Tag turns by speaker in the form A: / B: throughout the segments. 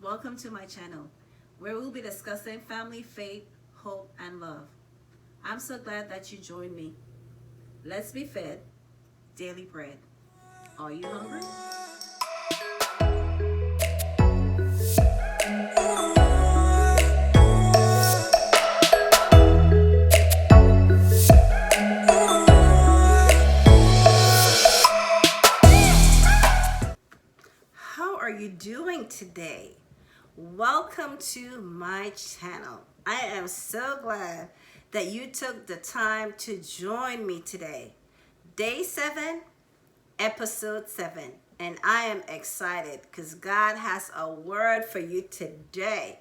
A: Welcome to my channel, where we'll be discussing family, faith, hope, and love. I'm so glad that you joined me. Let's be fed daily bread. Are you hungry? How are you doing today? Welcome to my channel. I am so glad that you took the time to join me today. Day 7, episode 7. And I am excited because God has a word for you today.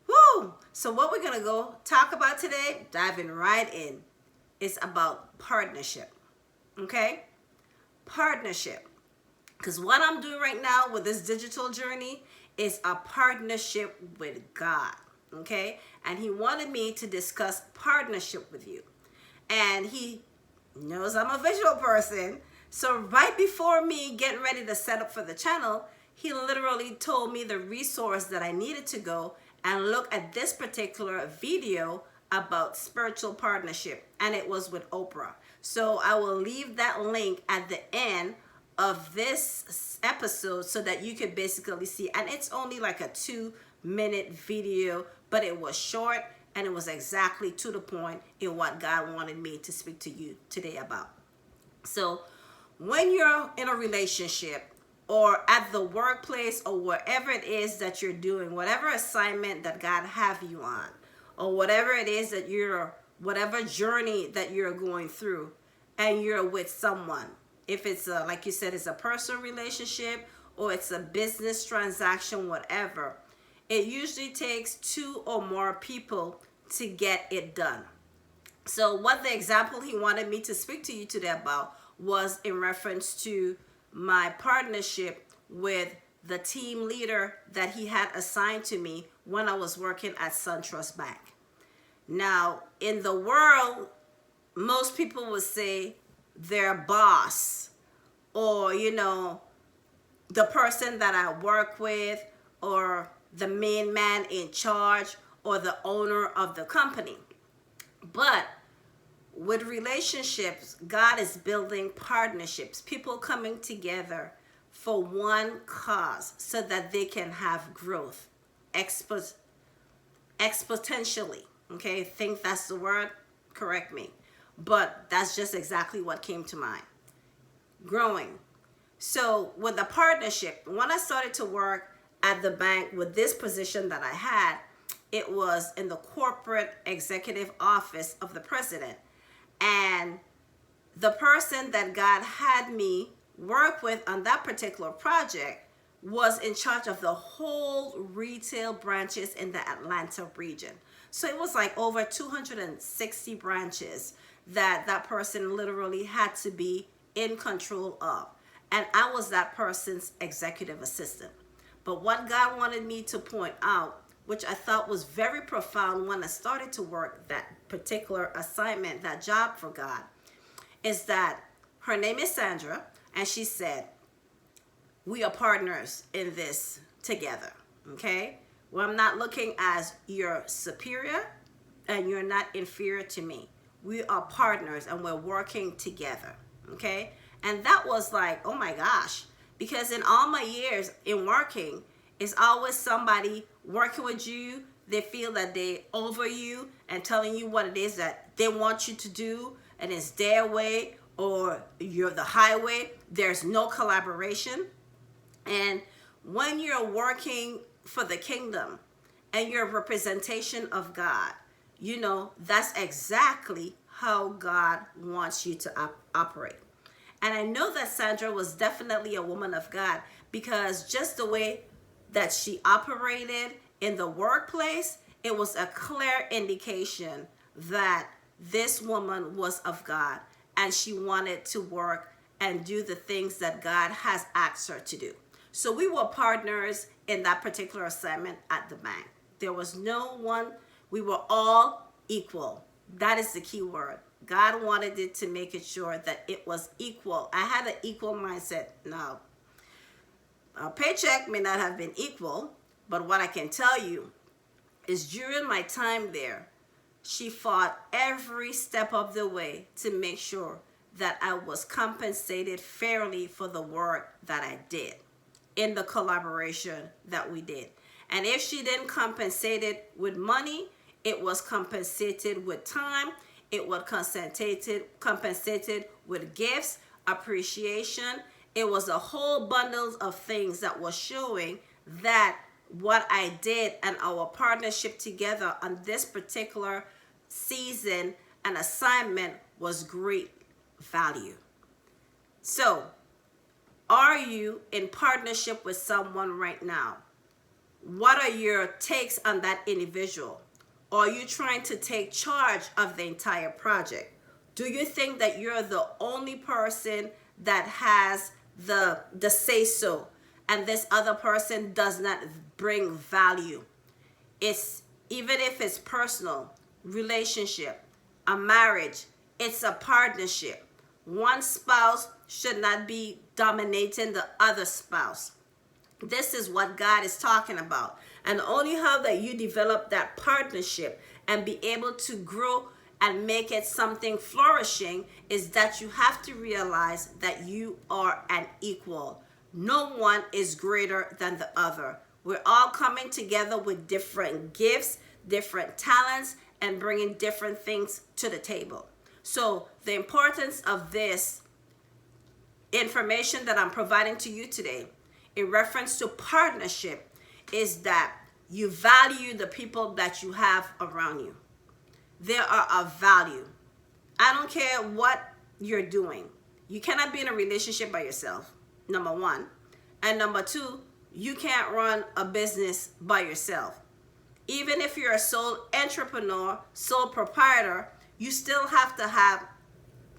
A: Woo! So what we're going to go talk about today, diving right in, is about partnership. Okay? Partnership. Because what I'm doing right now with this digital journey is a partnership with God. Okay? And he wanted me to discuss partnership with you. And he knows I'm a visual person. So right before me getting ready to set up for the channel, he literally told me the resource that I needed to go and look at this particular video about spiritual partnership. And it was with Oprah. So I will leave that link at the end of this episode so that you could basically see. And it's only like a 2-minute video, but it was short and it was exactly to the point in what God wanted me to speak to you today about. So when you're in a relationship or at the workplace or wherever it is that you're doing, whatever assignment that God have you on, or whatever it is that whatever journey that you're going through, and you're with someone, if it's like you said, it's a personal relationship or it's a business transaction, whatever, it usually takes 2 or more people to get it done. So what the example he wanted me to speak to you today about was in reference to my partnership with the team leader that he had assigned to me when I was working at SunTrust Bank. Now, in the world, most people would say their boss, or the person that I work with, or the main man in charge, or the owner of the company. But with relationships, God is building partnerships, people coming together for one cause so that they can have growth exponentially. Okay, I think that's the word, correct me. But that's just exactly what came to mind. Growing. So with the partnership, when I started to work at the bank with this position that I had, it was in the corporate executive office of the president. And the person that God had me work with on that particular project was in charge of the whole retail branches in the Atlanta region. So it was like over 260 branches that person literally had to be in control of. And I was that person's executive assistant. But what God wanted me to point out, which I thought was very profound when I started to work that particular assignment, that job for God, is that her name is Sandra, and she said, we are partners in this together, okay? Well, I'm not looking as your superior, and you're not inferior to me. We are partners, and we're working together, okay? And that was like, oh my gosh, because in all my years in working, it's always somebody working with you. They feel that they over you and telling you what it is that they want you to do, and it's their way or you're the highway. There's no collaboration. And when you're working for the kingdom and you're a representation of God, that's exactly how God wants you to operate. And I know that Sandra was definitely a woman of God, because just the way that she operated in the workplace, it was a clear indication that this woman was of God and she wanted to work and do the things that God has asked her to do. So we were partners in that particular assignment at the bank. There was no one, we were all equal. That is the key word. God wanted it to make it sure that it was equal. I had an equal mindset. Now, our paycheck may not have been equal, But what I can tell you is during my time there, she fought every step of the way to make sure that I was compensated fairly for the work that I did in the collaboration that we did. And if she didn't compensate it with money, it was compensated with time. It was compensated with gifts, appreciation. It was a whole bundle of things that was showing that what I did and our partnership together on this particular season and assignment was great value. So, are you in partnership with someone right now? What are your takes on that individual? Are you trying to take charge of the entire project? Do you think that you're the only person that has the say so and this other person does not bring value? It's even if it's personal, relationship, a marriage, it's a partnership. One spouse should not be dominating the other spouse. This is what God is talking about. And only how that you develop that partnership and be able to grow and make it something flourishing is that you have to realize that you are an equal. No one is greater than the other. We're all coming together with different gifts, different talents, and bringing different things to the table. So the importance of this information that I'm providing to you today in reference to partnership is that you value the people that you have around you. They are of value. I don't care what you're doing. You cannot be in a relationship by yourself, number one. And number two, you can't run a business by yourself. Even if you're a sole entrepreneur, sole proprietor, you still have to have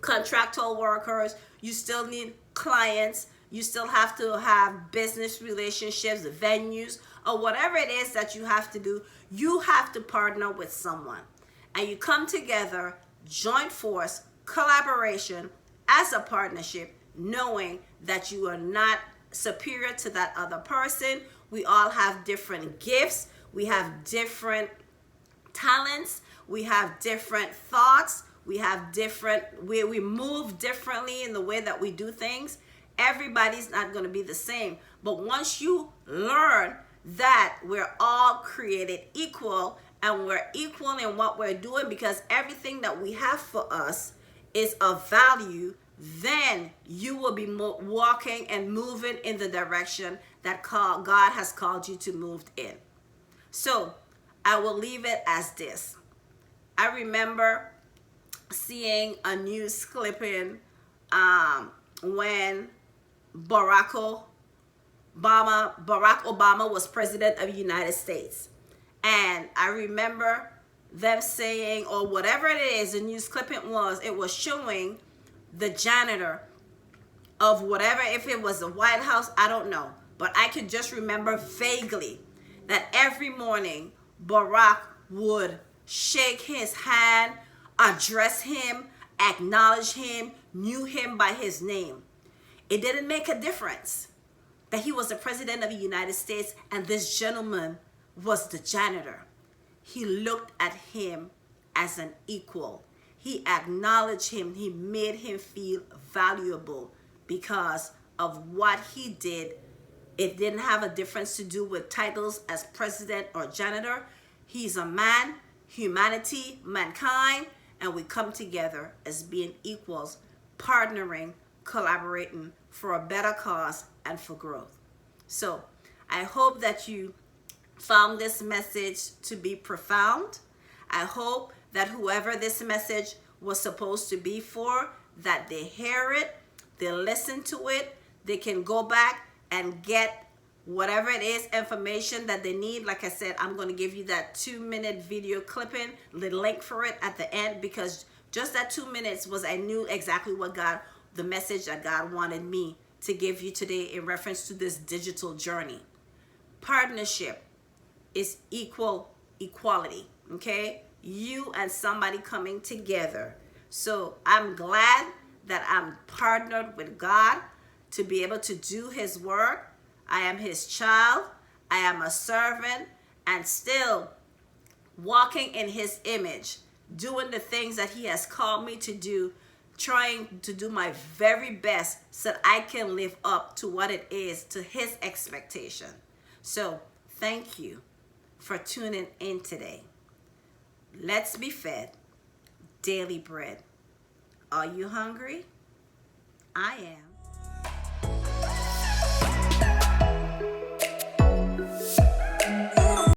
A: contractual workers. You still need clients. You still have to have business relationships, venues, or whatever it is that you have to do. You have to partner with someone. And you come together, joint force, collaboration, as a partnership, knowing that you are not superior to that other person. We all have different gifts. We have different talents. We have different thoughts. We have different, we move differently in the way that we do things. Everybody's not going to be the same. But once you learn that we're all created equal and we're equal in what we're doing because everything that we have for us is of value, then you will be walking and moving in the direction that God has called you to move in. So I will leave it as this. I remember seeing a news clipping when Barack Obama was president of the United States. And I remember them saying, or whatever it is, the news clipping was, it was showing the janitor of whatever, if it was the White House, I don't know. But I could just remember vaguely that every morning Barack would shake his hand, address him, acknowledge him, knew him by his name. It didn't make a difference that he was the president of the United States and this gentleman was the janitor. He looked at him as an equal. He acknowledged him. He made him feel valuable because of what he did. It didn't have a difference to do with titles as president or janitor. He's a man, humanity, mankind, and we come together as being equals, partnering, collaborating for a better cause and for growth. So I hope that you found this message to be profound. I hope that whoever this message was supposed to be for, that they hear it, they listen to it, they can go back and get whatever it is, information that they need. Like I said, I'm going to give you that 2-minute video clipping, the link for it at the end, because just that 2 minutes was, I knew exactly what God, the message that God wanted me to give you today in reference to this digital journey. Partnership is equality, okay? You and somebody coming together. So I'm glad that I'm partnered with God to be able to do his work. I am his child. I am a servant and still walking in his image, doing the things that he has called me to do, trying to do my very best so that I can live up to what it is, to his expectation. So thank you for tuning in today. Let's be fed daily bread. Are you hungry? I am.